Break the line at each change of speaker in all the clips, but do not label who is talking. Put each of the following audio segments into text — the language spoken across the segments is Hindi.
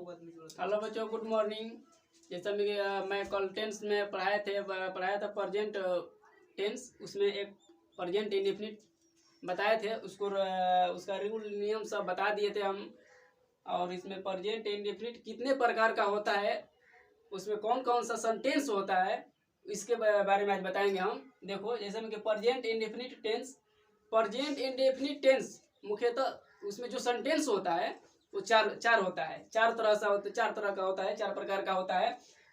हेलो बच्चों, गुड मॉर्निंग। जैसा मैं कल टेंस में पढ़ाया था प्रेजेंट टेंस। उसमें एक प्रेजेंट इंडेफिनिट बताए थे, उसका रूल नियम सब बता दिए थे हम। और इसमें प्रेजेंट इंडेफिनिट कितने प्रकार का होता है, उसमें कौन कौन सा सेंटेंस होता है, इसके बारे में आज बताएंगे हम। देखो, जैसे में कि प्रेजेंट इंडेफिनिट टेंस मुख्यतः उसमें जो सेंटेंस होता है वो चार होता है। चार तरह का होता है, चार प्रकार का होता है।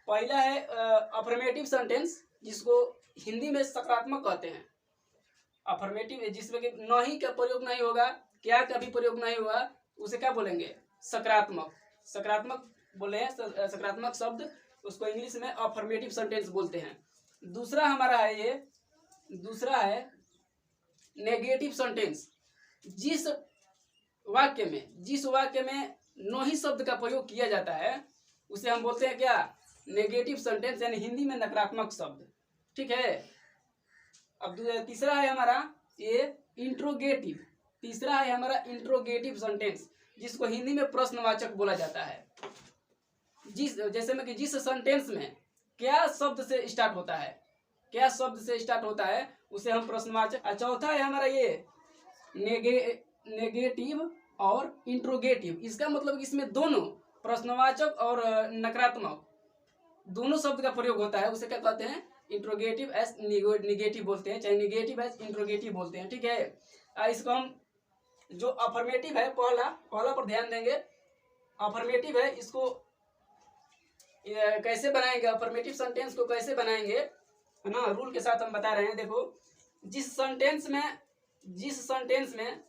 पहला है अफर्मेटिव सेंटेंस, जिसको हिंदी में सकारात्मक कहते हैं। अफर्मेटिव जिसमें कि नहीं का प्रयोग नहीं होगा, क्या का भी प्रयोग नहीं हुआ, उसे क्या बोलेंगे? सकारात्मक बोले हैं, सकारात्मक शब्द, उसको इंग्लिश में अफर्मेटिव सेंटेंस बोलते हैं। दूसरा है नेगेटिव सेंटेंस। जिस वाक्य में नहीं शब्द का प्रयोग किया जाता है उसे हम बोलते हैं क्या? नेगेटिव सेंटेंस, यानी हिंदी में नकारात्मक शब्द। ठीक है। अब तीसरा है हमारा इंट्रोगेटिव सेंटेंस, जिसको हिंदी में प्रश्नवाचक बोला जाता है। जिस सेंटेंस में क्या शब्द से स्टार्ट होता है उसे हम प्रश्नवाचक। चौथा है हमारा नेगेटिव और इंट्रोगेटिव। इसका मतलब इसमें दोनों प्रश्नवाचक और नकारात्मक दोनों शब्द का प्रयोग होता है। उसे क्या कहते हैं? इंट्रोगेटिव एज निगेटिव बोलते हैं, चाहे निगेटिव एज इंट्रोगेटिव बोलते हैं। ठीक है। इसको हम जो अफर्मेटिव है, पहला पर ध्यान देंगे। अफर्मेटिव है, इसको कैसे बनाएंगे, अफर्मेटिव सेंटेंस को कैसे बनाएंगे, है ना, रूल के साथ हम बता रहे हैं। देखो, जिस सेंटेंस में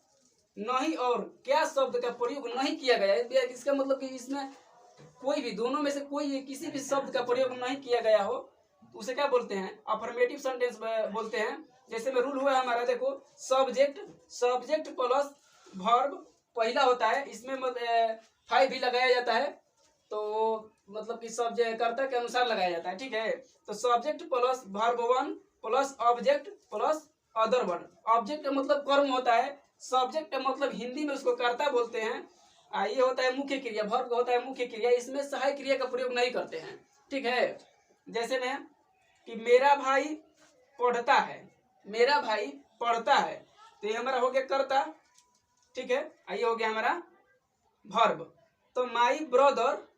नहीं और क्या शब्द का प्रयोग नहीं किया गया है, इसका मतलब कि इसमें कोई भी दोनों में से कोई किसी भी शब्द का प्रयोग नहीं किया गया हो, उसे क्या बोलते हैं? अफर्मेटिव सेंटेंस बोलते हैं। जैसे में रूल हुआ हमारा, देखो, सब्जेक्ट प्लस वर्ब पहला होता है। इसमें फाइव भी लगाया जाता है, तो मतलब कि सब्जेक्ट कर्ता के अनुसार लगाया जाता है। ठीक है। तो subject plus verb 1 plus object plus other word. Object का मतलब कर्म होता है, सब्जेक्ट का मतलब हिंदी में उसको कर्ता बोलते हैं। ये होता है मुख्य क्रिया, वर्ब होता है मुख्य क्रिया। इसमें सहायक क्रिया का प्रयोग नहीं करते हैं। ठीक है। जैसे में कि मेरा भाई पढ़ता है, तो ये हमारा हो गया कर्ता। ठीक है। ये हो गया हमारा वर्ब। तो माई ब्रदर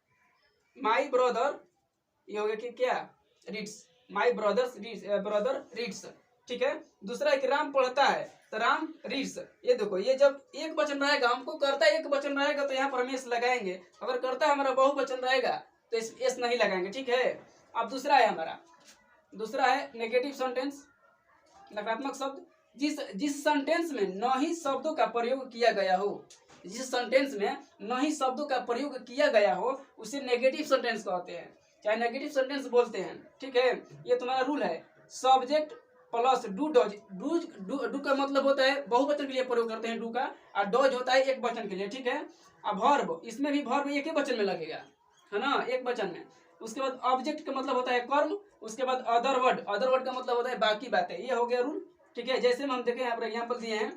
ये हो गया कि क्या? रीड्स। My brother reads. ठीक है। दूसरा है कि राम पढ़ता है, तो राम रीड्स। ये देखो, ये जब एक वचन रहेगा, हमको कर्ता एक वचन रहेगा तो यहाँ पर हम एस लगाएंगे। अगर कर्ता हमारा बहुवचन रहेगा तो एस नहीं लगाएंगे। ठीक है। अब दूसरा है नेगेटिव सेंटेंस, नकारात्मक शब्द। जिस सेंटेंस में नहीं शब्दों का प्रयोग किया गया हो, उसे नेगेटिव सेंटेंस कहते हैं, चाहे नेगेटिव सेंटेंस बोलते हैं। ठीक है। ये तुम्हारा रूल है। सब्जेक्ट प्लस डू का मतलब होता है बहुवचन के लिए प्रयोग करते हैं डू का, और डॉज होता है एक वचन के लिए। ठीक है। अब वर्ब, इसमें भी वर्ब एक ही वचन में लगेगा, है ना, एक वचन में। उसके बाद ऑब्जेक्ट का मतलब होता है कर्म। उसके बाद अदर वर्ड का मतलब होता है बाकी बातें। ये हो गया रूल। ठीक है। जैसे हम देखें, यहाँ पर एग्जाम्पल दिए हैं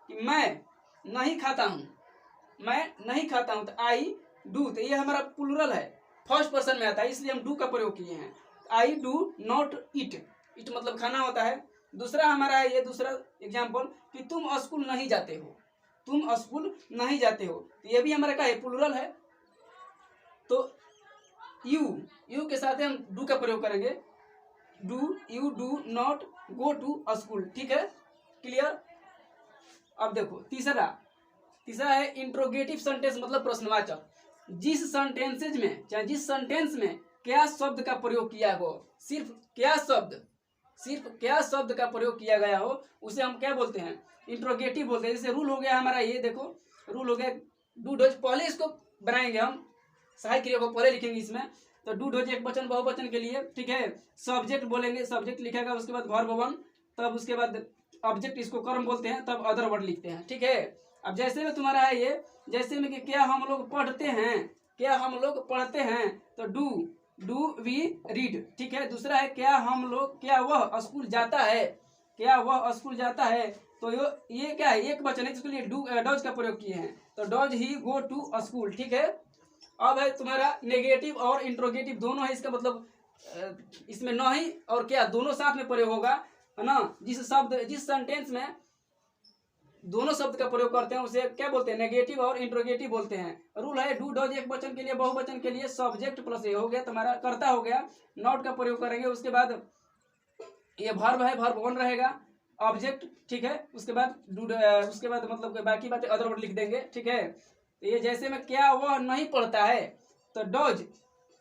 कि मैं नहीं खाता हूँ, तो आई डू, तो ये हमारा प्लूरल है, फर्स्ट पर्सन में आता है, इसलिए हम डू का प्रयोग किए हैं। आई डू नॉट ईट मतलब खाना होता है। दूसरा हमारा है, ये दूसरा एग्जाम्पल कि तुम स्कूल नहीं जाते हो, तो ये भी हमारा क्या है? प्लूरल है। तो यू के साथ हम डू का प्रयोग करेंगे। You do not go to school. ठीक है, क्लियर। अब देखो, तीसरा है इंट्रोगेटिव सेंटेंस, मतलब प्रश्नवाचक। जिस सेंटेंस में क्या शब्द का प्रयोग किया हो, सिर्फ क्या शब्द का प्रयोग किया गया हो, उसे हम क्या बोलते हैं? इंट्रोगेटिव बोलते हैं। जैसे रूल हो गया हमारा, ये देखो, रूल हो गया डू डोज। पहले इसको बनाएंगे हम, सहायक क्रिया को पहले लिखेंगे इसमें। तो डू डोज एक वचन बहुवचन के लिए। ठीक है। सब्जेक्ट बोलेंगे, सब्जेक्ट लिखेगा, उसके बाद वर्ब 1, तब उसके बाद ऑब्जेक्ट, इसको कर्म बोलते हैं, तब अदर वर्ड लिखते हैं। ठीक है। अब जैसे में तुम्हारा है ये, जैसे में कि क्या हम लोग पढ़ते हैं, तो डू वी रीड। ठीक है। दूसरा है क्या वह स्कूल जाता है, तो ये क्या है? एक वचन है, इसके लिए डॉज का प्रयोग किए हैं, तो does he go to school. ठीक है। अब है तुम्हारा नेगेटिव और इंट्रोगेटिव दोनों है, इसका मतलब इसमें नहीं और क्या दोनों साथ में प्रयोग होगा, है ना। जिस सेंटेंस में दोनों शब्द का प्रयोग करते हैं उसे क्या बोलते हैं, नेगेटिव और इंट्रोगेटिव बोलते हैं। रूल है डू डज एक वचन के लिए, बहुवचन के लिए सब्जेक्ट प्लस ये हो गया तुम्हारा कर्ता हो गया, नॉट का प्रयोग करेंगे। उसके बाद ये वर्ब है, वर्ब वन रहेगा, ऑब्जेक्ट, ठीक है। उसके बाद उसके बाद मतलब बाकी बातें अदर वर्ड लिख देंगे, ठीक है। तो ये जैसे में क्या वह नहीं पढ़ता है, तो डॉज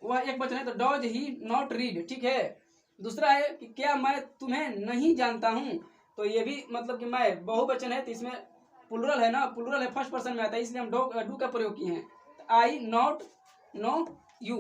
वह एक वचन है, तो डॉज ही नॉट रीड, ठीक है। दूसरा है कि क्या मैं तुम्हें नहीं जानता हूँ, तो ये भी मतलब कि मैं बहुवचन है, तो इसमें प्लुरल है ना, प्लुरल है, फर्स्ट पर्सन में आता है, इसलिए हम डू का प्रयोग किए हैं। आई नॉट नो यू।